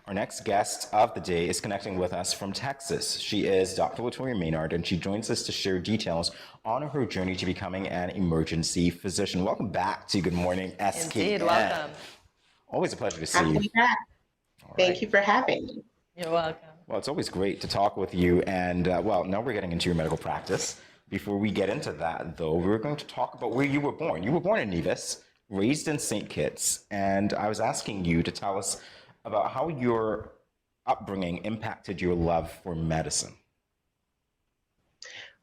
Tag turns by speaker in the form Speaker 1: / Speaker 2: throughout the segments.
Speaker 1: Our next guest of the day is connecting with us from Texas. She is Dr. Latoya Maynard, and she joins us to share details on her journey to becoming an emergency physician. Welcome back to Good Morning, SKN.
Speaker 2: Indeed, welcome.
Speaker 1: Always a pleasure to see
Speaker 3: Happy to
Speaker 1: you.
Speaker 3: be back.
Speaker 1: All
Speaker 3: Thank
Speaker 1: right.
Speaker 3: you for having me.
Speaker 2: You're welcome.
Speaker 1: Well, it's always great to talk with you. And well, now we're getting into your medical practice. Before we get into that, though, we're going to talk about where you were born. You were born in Nevis, raised in St. Kitts, and I was asking you to tell us about how your upbringing impacted your love for medicine.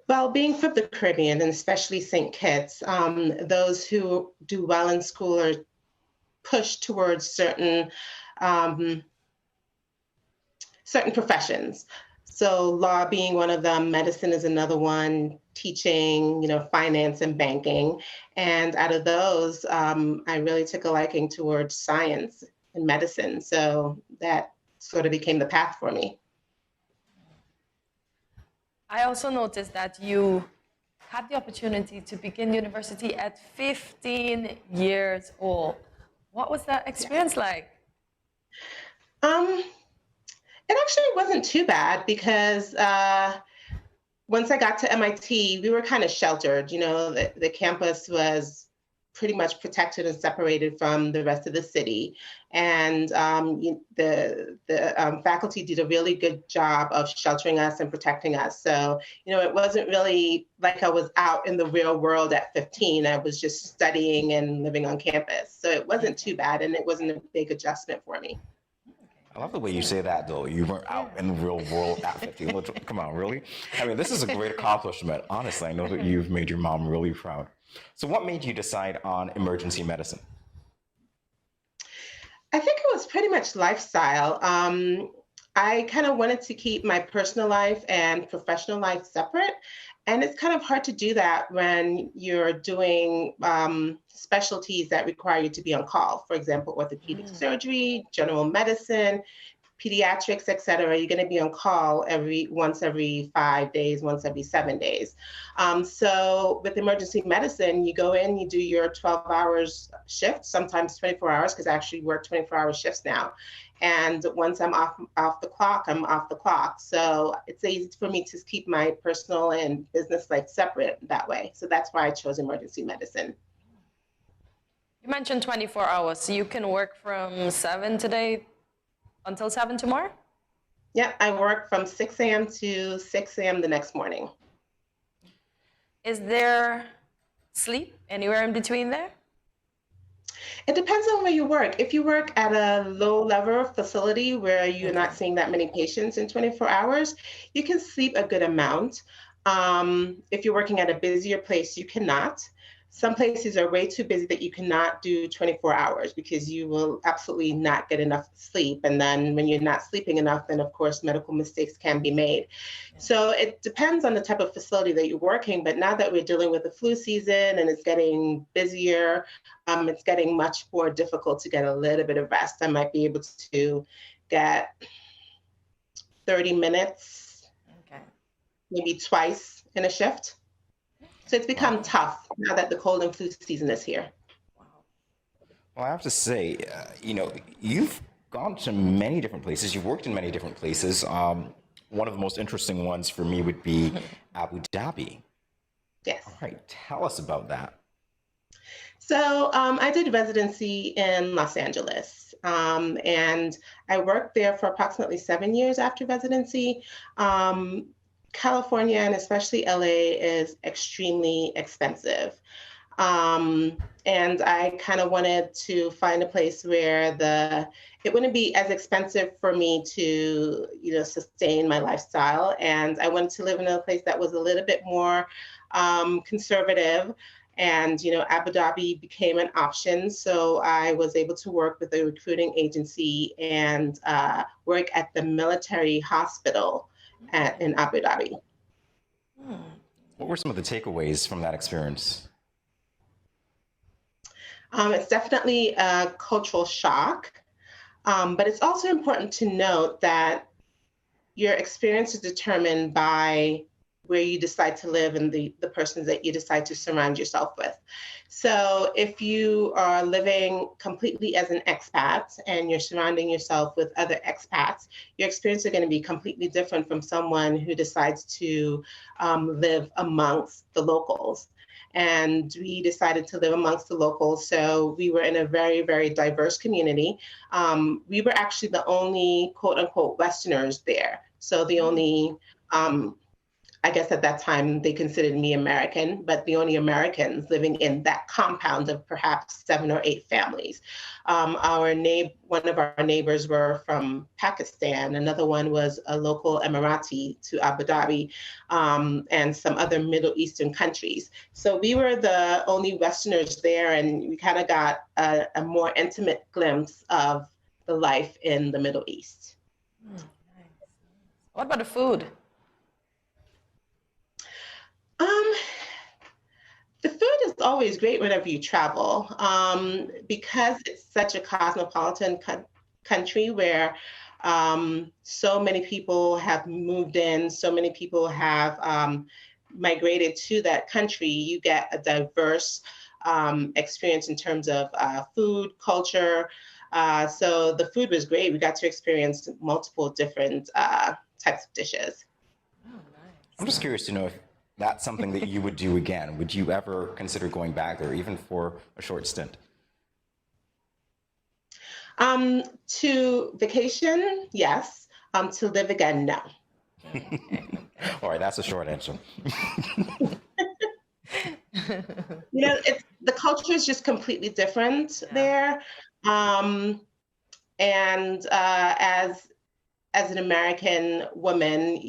Speaker 3: Well, being from the Caribbean, and especially St. Kitts, those who do well in school are pushed towards certain professions. So law being one of them, medicine is another one, teaching, finance and banking. And out of those, I really took a liking towards science and medicine. So that sort of became the path for me.
Speaker 2: I also noticed that you had the opportunity to begin university at 15 years old. What was that experience like?
Speaker 3: It actually wasn't too bad because once I got to MIT, we were kind of sheltered. The campus was pretty much protected and separated from the rest of the city. And the faculty did a really good job of sheltering us and protecting us. So, it wasn't really like I was out in the real world at 15. I was just studying and living on campus. So it wasn't too bad, and it wasn't a big adjustment for me.
Speaker 1: I love the way you say that, though. You weren't out in the real world at 15. Come on, really? I mean, this is a great accomplishment. Honestly, I know that you've made your mom really proud. So what made you decide on emergency medicine?
Speaker 3: I think it was pretty much lifestyle. I kind of wanted to keep my personal life and professional life separate. And it's kind of hard to do that when you're doing specialties that require you to be on call. For example, orthopedic surgery, general medicine, pediatrics, et cetera. You're going to be on call once every 5 days, once every 7 days. So with emergency medicine, you go in, you do your 12 hours shift, sometimes 24 hours, because I actually work 24-hour shifts now. And once I'm off the clock, I'm off the clock. So it's easy for me to keep my personal and business life separate that way. So that's why I chose emergency medicine.
Speaker 2: You mentioned 24 hours. So you can work from 7 today until 7 tomorrow?
Speaker 3: Yeah, I work from 6 a.m. to 6 a.m. the next morning.
Speaker 2: Is there sleep anywhere in between there?
Speaker 3: It depends on where you work. If you work at a low-level facility where you're not seeing that many patients in 24 hours, you can sleep a good amount. If you're working at a busier place, you cannot. Some places are way too busy that you cannot do 24 hours because you will absolutely not get enough sleep. And then when you're not sleeping enough, then of course medical mistakes can be made. So it depends on the type of facility that you're working. But now that we're dealing with the flu season and it's getting busier, it's getting much more difficult to get a little bit of rest. I might be able to get 30 minutes, maybe twice in a shift. So it's become tough now that the cold and flu season is here.
Speaker 1: Well, I have to say, you've gone to many different places. You've worked in many different places. One of the most interesting ones for me would be Abu Dhabi.
Speaker 3: Yes.
Speaker 1: All right, tell us about that.
Speaker 3: So I did residency in Los Angeles, and I worked there for approximately 7 years after residency. California and especially LA is extremely expensive. And I kind of wanted to find a place where it wouldn't be as expensive for me to, sustain my lifestyle. And I wanted to live in a place that was a little bit more conservative. And, Abu Dhabi became an option. So I was able to work with a recruiting agency and work at the military hospital in Abu Dhabi.
Speaker 1: What were some of the takeaways from that experience?
Speaker 3: It's definitely a cultural shock, but it's also important to note that your experience is determined by where you decide to live and the persons that you decide to surround yourself with. So if you are living completely as an expat and you're surrounding yourself with other expats, your experience is going to be completely different from someone who decides to live amongst the locals. And we decided to live amongst the locals. So we were in a very, very diverse community. We were actually the only quote unquote Westerners there. So the only, I guess at that time they considered me American, but the only Americans living in that compound of perhaps 7 or 8 families. One of our neighbors were from Pakistan. Another one was a local Emirati to Abu Dhabi, and some other Middle Eastern countries. So we were the only Westerners there, and we kind of got a more intimate glimpse of the life in the Middle East.
Speaker 2: Nice. What about the food?
Speaker 3: The food is always great whenever you travel, because it's such a cosmopolitan country where so many people have moved in, so many people have migrated to that country. You get a diverse experience in terms of food, culture. So the food was great. We got to experience multiple different types of dishes.
Speaker 2: Oh, nice.
Speaker 1: I'm just curious to know if that's something that you would do again. Would you ever consider going back there, even for a short stint?
Speaker 3: To vacation, yes. To live again, no.
Speaker 1: All right, that's a short answer.
Speaker 3: The culture is just completely different there. And as an American woman,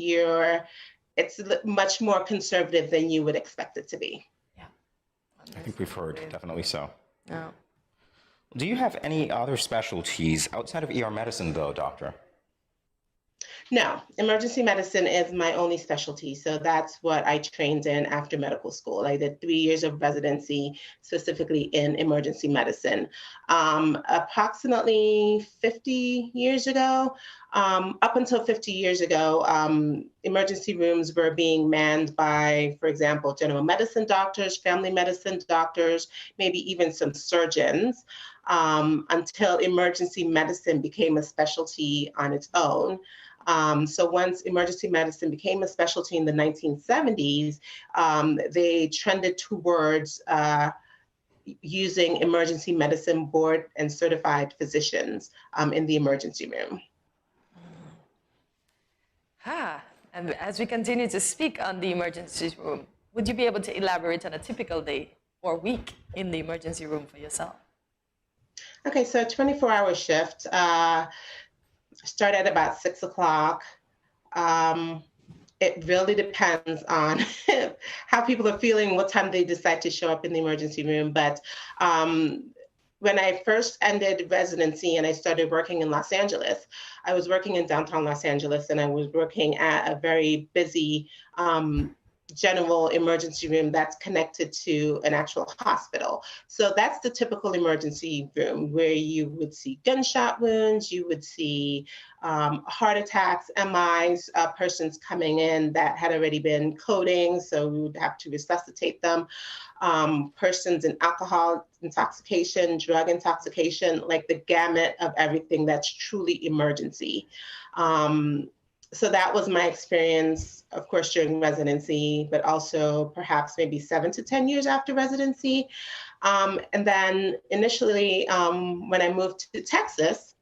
Speaker 3: it's much more conservative than you would expect it to be.
Speaker 2: Yeah.
Speaker 1: I think we've heard, definitely so.
Speaker 2: Yeah.
Speaker 1: Do you have any other specialties outside of ER medicine, though, doctor?
Speaker 3: No, emergency medicine is my only specialty. So that's what I trained in after medical school. I did 3 years of residency specifically in emergency medicine. Approximately 50 years ago, up until 50 years ago, emergency rooms were being manned by, for example, general medicine doctors, family medicine doctors, maybe even some surgeons, until emergency medicine became a specialty on its own. So once emergency medicine became a specialty in the 1970s, they trended towards using emergency medicine board and certified physicians in the emergency room.
Speaker 2: And as we continue to speak on the emergency room, would you be able to elaborate on a typical day or week in the emergency room for yourself?
Speaker 3: Okay, so a 24-hour shift. Start at about 6 o'clock. It really depends on how people are feeling, what time they decide to show up in the emergency room. But when I first ended residency and I started working in Los Angeles, I was working in downtown Los Angeles, and I was working at a very busy general emergency room that's connected to an actual hospital. So that's the typical emergency room where you would see gunshot wounds, you would see heart attacks, MIs, persons coming in that had already been coding, so we would have to resuscitate them, persons in alcohol intoxication, drug intoxication, like the gamut of everything that's truly emergency. So that was my experience, of course, during residency, but also perhaps maybe 7 to 10 years after residency. And then initially, when I moved to Texas,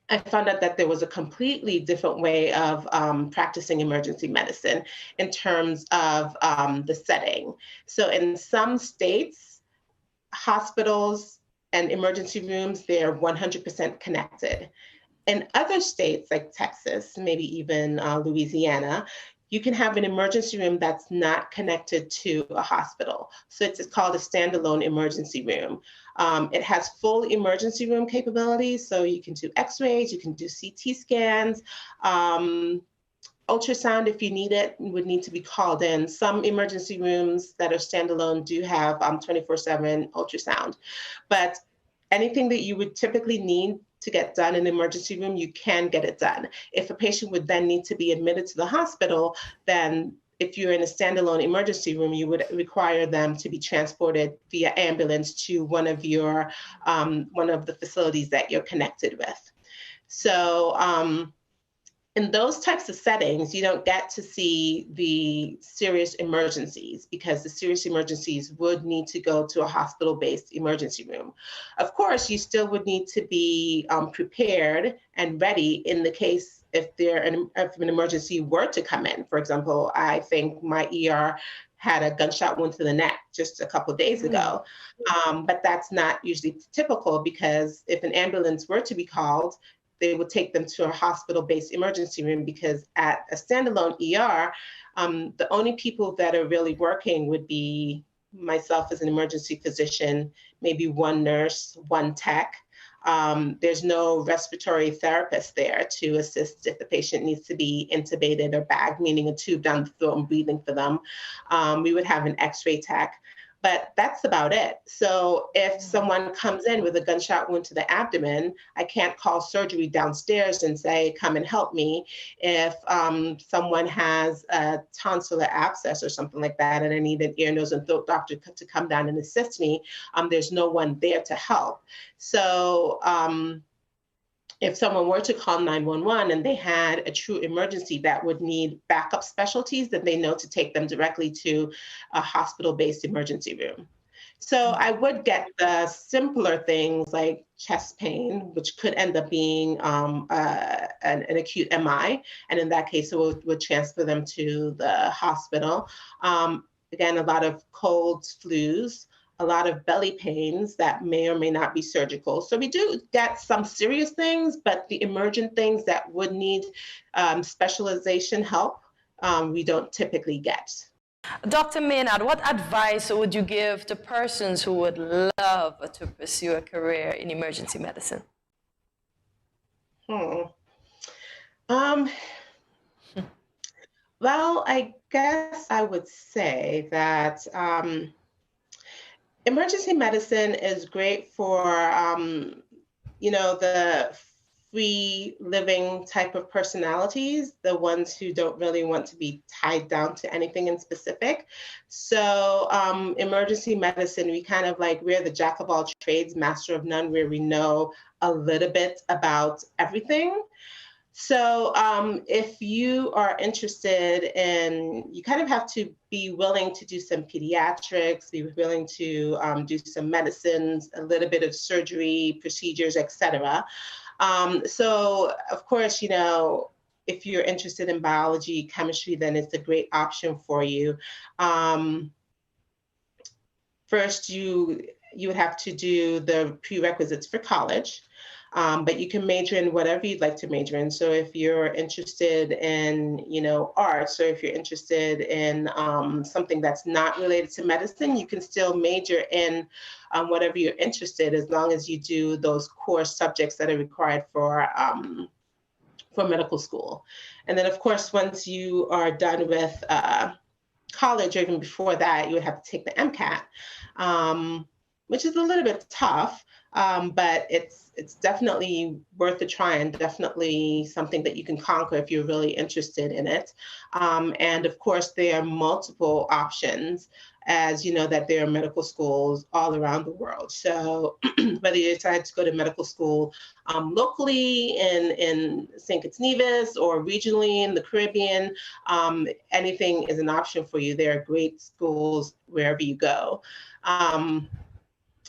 Speaker 3: I found out that there was a completely different way of practicing emergency medicine in terms of the setting. So in some states, hospitals and emergency rooms, they're 100% connected. In other states like Texas, maybe even Louisiana, you can have an emergency room that's not connected to a hospital. So it's called a standalone emergency room. It has full emergency room capabilities. So you can do x-rays, you can do CT scans, ultrasound if you need it, would need to be called in. Some emergency rooms that are standalone do have 24/7 ultrasound. But anything that you would typically need to get done in an emergency room, you can get it done. If a patient would then need to be admitted to the hospital, then if you're in a standalone emergency room, you would require them to be transported via ambulance to one of the facilities that you're connected with. So in those types of settings, you don't get to see the serious emergencies because the serious emergencies would need to go to a hospital-based emergency room. Of course, you still would need to be prepared and ready in the case if an emergency were to come in. For example, I think my ER had a gunshot wound to the neck just a couple of days ago. But that's not usually typical because if an ambulance were to be called, they would take them to a hospital-based emergency room because at a standalone ER, the only people that are really working would be myself as an emergency physician, maybe one nurse, one tech. There's no respiratory therapist there to assist if the patient needs to be intubated or bagged, meaning a tube down the throat and breathing for them. We would have an X-ray tech. But that's about it. So if someone comes in with a gunshot wound to the abdomen, I can't call surgery downstairs and say, come and help me. If someone has a tonsillar abscess or something like that, and I need an ear, nose, and throat doctor to come down and assist me, there's no one there to help. So if someone were to call 911 and they had a true emergency that would need backup specialties, then they know to take them directly to a hospital-based emergency room. So I would get the simpler things like chest pain, which could end up being an acute MI. And in that case, it would transfer them to the hospital. Again, a lot of colds, flus, a lot of belly pains that may or may not be surgical. So we do get some serious things, but the emergent things that would need specialization help, we don't typically get.
Speaker 2: Dr. Maynard, what advice would you give to persons who would love to pursue a career in emergency medicine?
Speaker 3: Well, I guess I would say that emergency medicine is great for, the free living type of personalities, the ones who don't really want to be tied down to anything in specific. So emergency medicine, we kind of like, we're the jack of all trades, master of none, where we know a little bit about everything. So if you are interested in, you kind of have to be willing to do some pediatrics, be willing to do some medicines, a little bit of surgery, procedures, etc. So of course, if you're interested in biology, chemistry, then it's a great option for you. First, you would have to do the prerequisites for college. But you can major in whatever you'd like to major in. So if you're interested in, arts, or if you're interested in something that's not related to medicine, you can still major in whatever you're interested, as long as you do those core subjects that are required for medical school. And then, of course, once you are done with college, or even before that, you would have to take the MCAT, which is a little bit tough. But it's definitely worth a try and definitely something that you can conquer if you're really interested in it. And of course, there are multiple options, as you know, that there are medical schools all around the world. So whether you decide to go to medical school locally in St. Kitts Nevis or regionally in the Caribbean, anything is an option for you. There are great schools wherever you go.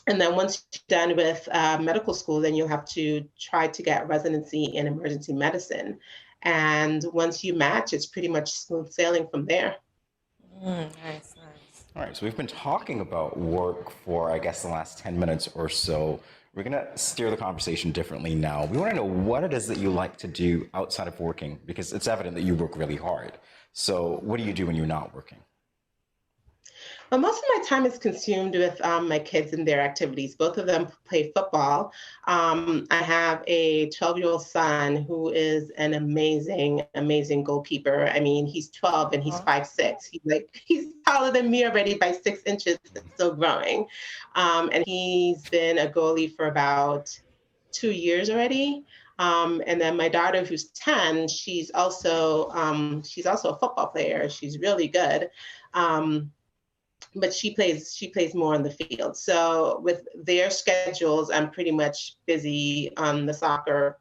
Speaker 3: And then once you're done with medical school, then you'll have to try to get residency in emergency medicine. And once you match, it's pretty much smooth sailing from there.
Speaker 2: Nice.
Speaker 1: All right, so we've been talking about work for, I guess, the last 10 minutes or so. We're going to steer the conversation differently now. We want to know what it is that you like to do outside of working, because it's evident that you work really hard. So what do you do when you're not working?
Speaker 3: Well, most of my time is consumed with my kids and their activities. Both of them play football. I have a 12-year-old son who is an amazing, amazing goalkeeper. I mean, he's 12 and he's 5'6". He's taller than me already by 6 inches, still growing. And he's been a goalie for about 2 years already. And then my daughter, who's 10, she's also a football player. She's really good. But she plays more on the field. So with their schedules, I'm pretty much busy on the soccer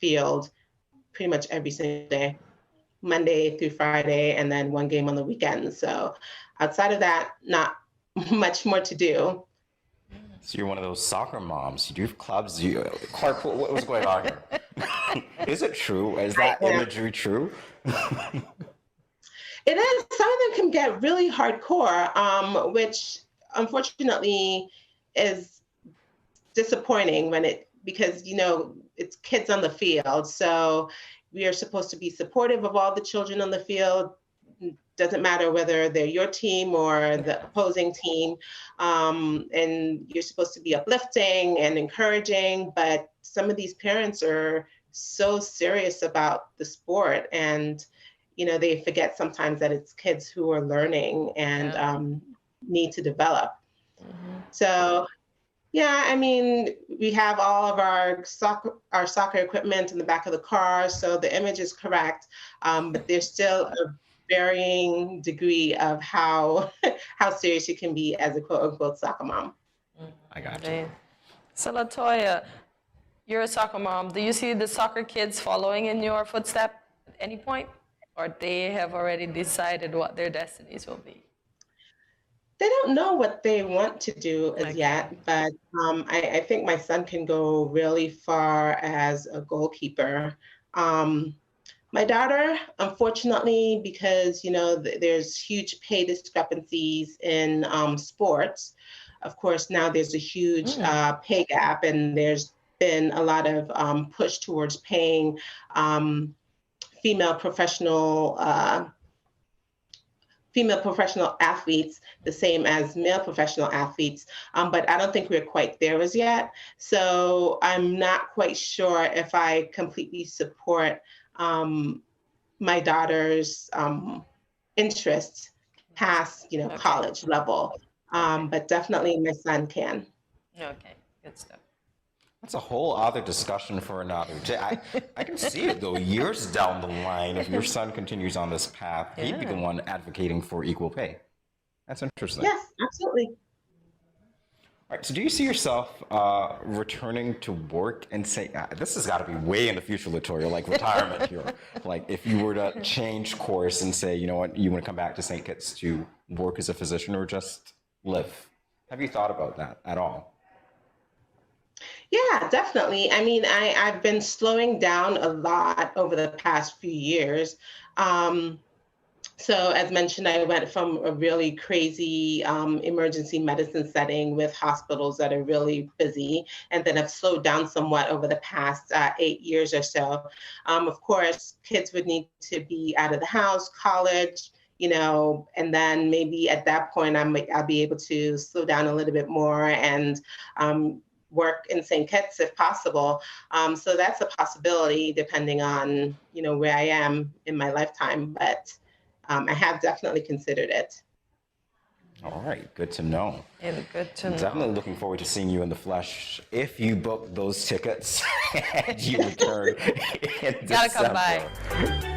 Speaker 3: field pretty much every single day, Monday through Friday, and then one game on the weekend. So outside of that, not much more to do.
Speaker 1: So you're one of those soccer moms. You do have clubs. Clark, what was going on here? Is it true? Is that imagery true?
Speaker 3: It is. Some of them can get really hardcore, which unfortunately is disappointing because it's kids on the field. So we are supposed to be supportive of all the children on the field. Doesn't matter whether they're your team or the opposing team. And you're supposed to be uplifting and encouraging, but some of these parents are so serious about the sport, and they forget sometimes that it's kids who are learning and need to develop. Mm-hmm. So, yeah, I mean, we have all of our soccer equipment in the back of the car, so the image is correct, but there's still a varying degree of how serious you can be as a quote-unquote soccer mom.
Speaker 1: I got you.
Speaker 2: So, Latoya, you're a soccer mom. Do you see the soccer kids following in your footsteps at any point? Or they have already decided what their destinies will be?
Speaker 3: They don't know what they want to do as yet, but I think my son can go really far as a goalkeeper. My daughter, unfortunately, because there's huge pay discrepancies in sports. Of course, now there's a huge pay gap, and there's been a lot of push towards paying female professional athletes the same as male professional athletes, but I don't think we're quite there as yet. So I'm not quite sure if I completely support my daughter's interests past college level, but definitely my son can.
Speaker 2: Okay, good stuff.
Speaker 1: That's a whole other discussion for another day. I can see it though, years down the line, if your son continues on this path, he'd be the one advocating for equal pay. That's interesting.
Speaker 3: Yes, absolutely.
Speaker 1: All right, so do you see yourself returning to work and say, this has got to be way in the future, Latoya, like retirement here. Like if you were to change course and say, you know what, you want to come back to St. Kitts to work as a physician or just live. Have you thought about that at all?
Speaker 3: Yeah, definitely. I mean, I've been slowing down a lot over the past few years. So as mentioned, I went from a really crazy emergency medicine setting with hospitals that are really busy, and then I've slowed down somewhat over the past 8 years or so. Of course, kids would need to be out of the house, college, and then maybe at that point I'll be able to slow down a little bit more and work in St. Kitts if possible. So that's a possibility depending on, where I am in my lifetime, but I have definitely considered it.
Speaker 1: All right, good to know.
Speaker 2: And good to know.
Speaker 1: Definitely looking forward to seeing you in the flesh if you book those tickets and you return in December.
Speaker 2: Gotta come by.